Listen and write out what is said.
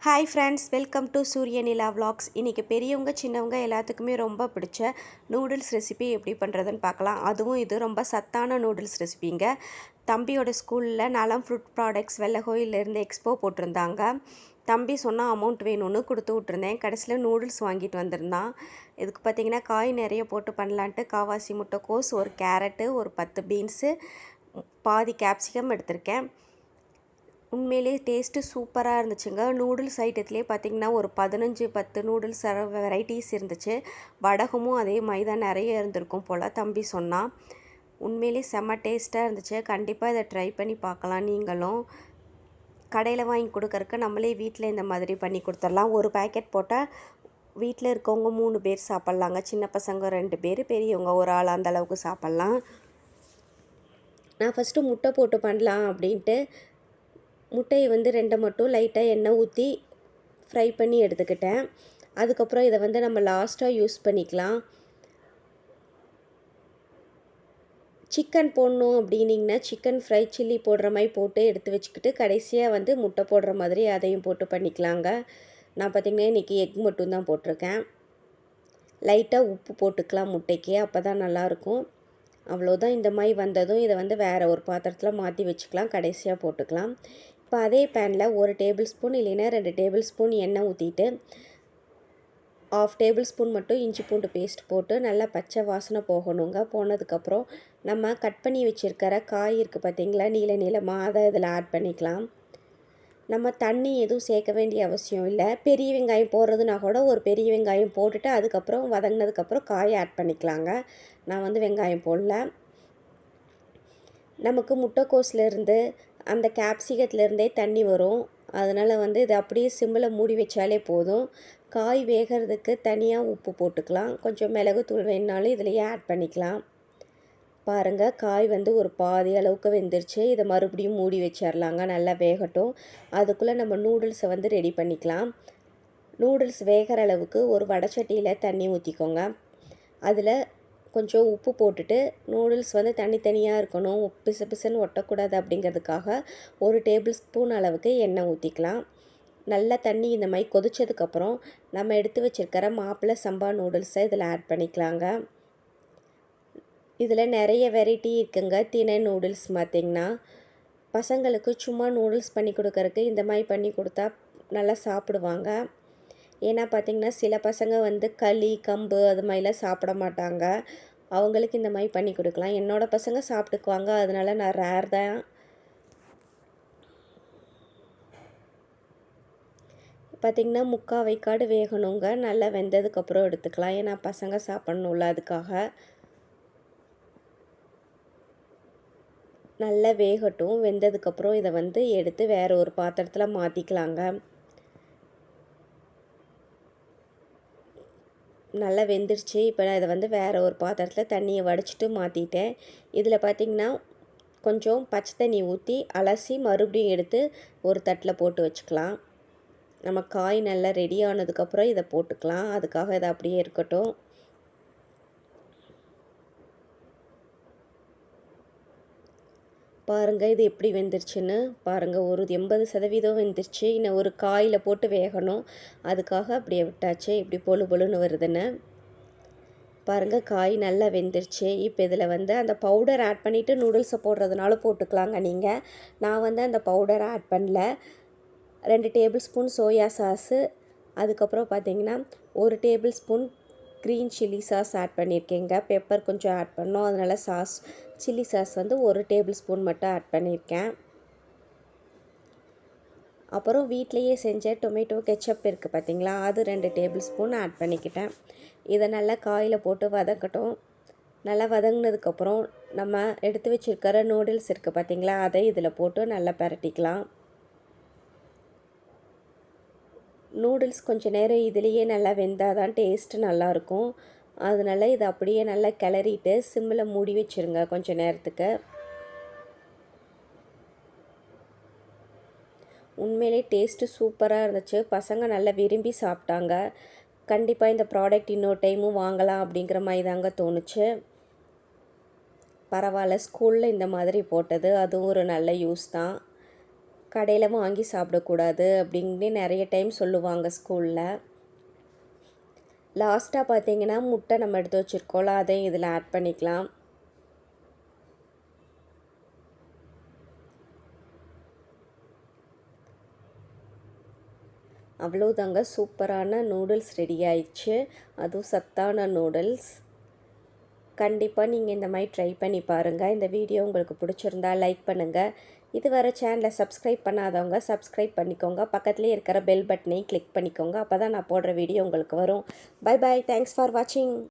Hi friends, welcome to Sooriyanila vlogs. இன்றைக்கி பெரியவங்க சின்னவங்க எல்லாத்துக்குமே ரொம்ப பிடிச்ச நூடுல்ஸ் ரெசிபி எப்படி பண்ணுறதுன்னு பார்க்கலாம். அதுவும் இது ரொம்ப சத்தான நூடுல்ஸ் ரெசிபிங்க. தம்பியோட ஸ்கூலில் நலம் ஃப்ரூட் ப்ராடக்ட்ஸ் வெள்ளகோயிலேருந்து எக்ஸ்போ போட்டிருந்தாங்க. தம்பி சொன்னால் அமௌண்ட் வேணும்னு கொடுத்து விட்ருந்தேன். கடைசியில் நூடுல்ஸ் வாங்கிட்டு வந்திருந்தான். இதுக்கு பார்த்திங்கன்னா காய் நிறைய போட்டு பண்ணலான்ட்டு காவாசி முட்டைக்கோஸ், ஒரு கேரட்டு, ஒரு 10 பீன்ஸு, பாதி கேப்சிகம் எடுத்திருக்கேன். உண்மையிலே டேஸ்ட்டு சூப்பராக இருந்துச்சுங்க. நூடுல்ஸ் ஐட்டத்துலேயே பார்த்திங்கன்னா ஒரு 15-10 நூடுல்ஸ் வெரைட்டிஸ் இருந்துச்சு. வடகமும் அதே மாதிரி தான் நிறைய இருந்திருக்கும் போல் தம்பி சொன்னான். உண்மையிலே செம்ம டேஸ்ட்டாக இருந்துச்சு. கண்டிப்பாக இதை ட்ரை பண்ணி பார்க்கலாம் நீங்களும். கடையில் வாங்கி கொடுக்கறக்கு நம்மளே வீட்டில் இந்த மாதிரி பண்ணி கொடுத்துடலாம். ஒரு பேக்கெட் போட்டால் வீட்டில் இருக்கவங்க 3 பேர் சாப்பிட்லாங்க. சின்ன பசங்க 2 பேர், பெரியவங்க ஒரு ஆள், அந்த அளவுக்கு சாப்பிட்லாம். நான் ஃபஸ்ட்டு முட்டை போட்டு பண்ணலாம் அப்படின்ட்டு முட்டையை 2 மட்டும் லைட்டாக எண்ணெய் ஊற்றி ஃப்ரை பண்ணி எடுத்துக்கிட்டேன். அதுக்கப்புறம் இதை நம்ம லாஸ்ட்டாக யூஸ் பண்ணிக்கலாம். சிக்கன் போடணும் அப்படின்னிங்கன்னா சிக்கன் ஃப்ரை சில்லி போடுற மாதிரி போட்டு எடுத்து வச்சுக்கிட்டு கடைசியாக முட்டை போடுற மாதிரி அதையும் போட்டு பண்ணிக்கலாங்க. நான் பார்த்திங்கன்னா இன்றைக்கி எக் மட்டும்தான் போட்டிருக்கேன். லைட்டாக உப்பு போட்டுக்கலாம் முட்டைக்கு, அப்போ தான் நல்லாயிருக்கும். அவ்வளோதான். இந்த மாதிரி வந்ததும் இதை வேறு ஒரு பாத்திரத்தில் மாற்றி வச்சுக்கலாம். கடைசியாக போட்டுக்கலாம். இப்போ அதே பேனில் 1 டேபிள் ஸ்பூன் இல்லைன்னா 2 டேபிள் ஸ்பூன் எண்ணெய் ஊற்றிட்டு 1/2 டேபிள் ஸ்பூன் மட்டும் இஞ்சி பூண்டு பேஸ்ட் போட்டு நல்லா பச்சை வாசனை போகணுங்க. போனதுக்கப்புறம் நம்ம கட் பண்ணி வச்சுருக்கிற காய் இருக்குது பார்த்திங்களா, நீளமாக, அதை இதில் ஆட் பண்ணிக்கலாம். நம்ம தண்ணி எதுவும் சேர்க்க வேண்டிய அவசியம் இல்லை. பெரிய வெங்காயம் போடுறதுனா கூட ஒரு பெரிய வெங்காயம் போட்டுட்டு அதுக்கப்புறம் வதங்கினதுக்கப்புறம் காயை ஆட் பண்ணிக்கலாங்க. நான் வெங்காயம் போடல. நமக்கு முட்டைக்கோஸ்லேருந்து அந்த கேப்சிகத்துலேருந்தே தண்ணி வரும். அதனால் இதை அப்படியே சிம்மில் மூடி வச்சாலே போதும். காய் வேகிறதுக்கு தனியாக உப்பு போட்டுக்கலாம். கொஞ்சம் மிளகுத்தூள் வேணுனாலும் இதிலையே ஆட் பண்ணிக்கலாம். பாருங்கள், காய் ஒரு பாதி அளவுக்கு வெந்துருச்சு. இதை மறுபடியும் மூடி வச்சிடலாங்க, நல்லா வேகட்டும். அதுக்குள்ளே நம்ம நூடுல்ஸை ரெடி பண்ணிக்கலாம். நூடுல்ஸ் வேகிற அளவுக்கு ஒரு வடைச்சட்டியில் தண்ணி ஊற்றிக்கோங்க. அதில் கொஞ்சம் உப்பு போட்டுட்டு நூடுல்ஸ் தனித்தனியாக இருக்கணும், பிசு பிசுன்னு ஒட்டக்கூடாது அப்படிங்கிறதுக்காக 1 டேபிள் ஸ்பூன் அளவுக்கு எண்ணெய் ஊற்றிக்கலாம். நல்லா தண்ணி இந்த மாதிரி கொதிச்சதுக்கப்புறம் நம்ம எடுத்து வச்சுருக்கிற மாப்பிள்ளை சம்பா நூடுல்ஸை இதில் ஆட் பண்ணிக்கலாங்க. இதில் நிறைய வெரைட்டி இருக்குங்க. தினை நூடுல்ஸ் பார்த்திங்கன்னா பசங்களுக்கு சும்மா நூடுல்ஸ் பண்ணி கொடுக்கறக்கு இந்த மாதிரி பண்ணி கொடுத்தா நல்லா சாப்பிடுவாங்க. ஏன்னா பார்த்திங்கன்னா சில பசங்க களி, கம்பு அது மாதிரிலாம் சாப்பிட மாட்டாங்க. அவங்களுக்கு இந்த மாதிரி பண்ணி கொடுக்கலாம். என்னோடய பசங்க சாப்பிட்டுக்குவாங்க, அதனால நான் ரேர் தான். பார்த்திங்கன்னா 3/4 வேக்காடு வேகணுங்க. நல்லா வெந்ததுக்கப்புறம் எடுத்துக்கலாம். ஏன்னா பசங்க சாப்பிட்ணுல்ல, அதுக்காக. நல்லா வேகட்டும். வெந்ததுக்கப்புறம் இதை எடுத்து வேறு ஒரு பாத்திரத்தில் மாற்றிக்கலாங்க. நல்லா வெந்துருச்சு. இப்போ நான் இதை வேறு ஒரு பாத்திரத்தில் தண்ணியை வடிச்சிட்டு மாற்றிட்டேன். இதில் பார்த்திங்கன்னா கொஞ்சம் பச்சை தண்ணி ஊற்றி அலசி மறுபடியும் எடுத்து ஒரு தட்டில் போட்டு வச்சுக்கலாம். நம்ம காய் நல்லா ரெடி ஆனதுக்கப்புறம் இதை போட்டுக்கலாம். அதுக்காக இதை அப்படியே இருக்கட்டும். பாருங்கள், இது எப்படி வெந்துருச்சுன்னு பாருங்கள். ஒரு 80% வெந்துருச்சு. இன்னும் ஒரு காயில் போட்டு வேகணும், அதுக்காக அப்படியே விட்டாச்சு. இப்படி பொழு பொழுன்னு வருதுன்னு பாருங்கள். காய் நல்லா வெந்துருச்சு. இப்போ இதில் அந்த பவுடர் ஆட் பண்ணிவிட்டு நூடுல்ஸை போடுறதுனால போட்டுக்கலாங்க நீங்கள். நான் அந்த பவுடரை ஆட் பண்ணல. 2 டேபிள் ஸ்பூன் சோயா சாஸு, அதுக்கப்புறம் பார்த்திங்கன்னா 1 tablespoon green chilli sauce add பண்ணியிருக்கேங்க. பெப்பர் கொஞ்சம் ஆட் பண்ணோம், அதனால் சில்லி சாஸ் 1 டேபிள் ஸ்பூன் மட்டும் ஆட் பண்ணியிருக்கேன். அப்புறம் வீட்டிலையே செஞ்ச டொமேட்டோ கெச்சப் இருக்குது பார்த்திங்களா, அது 2 டேபிள் ஸ்பூன் ஆட் பண்ணிக்கிட்டேன். இதை நல்லா காயில் போட்டு வதக்கட்டும். நல்லா வதங்கினதுக்கப்புறம் நம்ம எடுத்து வச்சுருக்கிற நூடுல்ஸ் இருக்குது பார்த்திங்களா, அதை இதில் போட்டு நல்லா பரட்டிக்கலாம். நூடுல்ஸ் கொஞ்சம் நேரம் இதுலேயே நல்லா வெந்தால் தான் டேஸ்ட்டு நல்லாயிருக்கும். அதனால் இதை அப்படியே நல்லா கிளறிட்டு சிம்மில் மூடி வச்சுருங்க கொஞ்சம் நேரத்துக்கு. உண்மையிலே டேஸ்ட்டு சூப்பராக இருந்துச்சு. பசங்க நல்லா விரும்பி சாப்பிட்டாங்க. கண்டிப்பாக இந்த ப்ராடக்ட் இன்னொரு டைமும் வாங்கலாம் அப்படிங்கிற மாதிரி தாங்க தோணுச்சு. பரவாயில்ல, ஸ்கூலில் இந்த மாதிரி போட்டது அதுவும் ஒரு நல்ல யூஸ் தான். கடையில் வாங்கி சாப்பிடக்கூடாது அப்படின்னு நிறைய டைம் சொல்லுவாங்க ஸ்கூலில். லாஸ்ட்டாக பார்த்தீங்கன்னா முட்டை நம்ம எடுத்து வச்சுருக்கோம்ல, அதையும் இதில் ஆட் பண்ணிக்கலாம். அவ்வளோதாங்க, சூப்பரான நூடுல்ஸ் ரெடி ஆயிடுச்சு. அதுவும் சத்தான நூடுல்ஸ். கண்டிப்பாக நீங்கள் இந்த மாதிரி ட்ரை பண்ணி பாருங்கள். இந்த வீடியோ உங்களுக்கு பிடிச்சிருந்தா லைக் பண்ணுங்கள். இதுவரை சேனலை சப்ஸ்கிரைப் பண்ணாதவங்க சப்ஸ்கிரைப் பண்ணிக்கோங்க. பக்கத்துலேயே இருக்கிற பெல் பட்டனையும் கிளிக் பண்ணிக்கோங்க. அப்போ தான் நான் போடுற வீடியோ உங்களுக்கு வரும். Bye bye. தேங்க்ஸ் ஃபார் வாட்சிங்.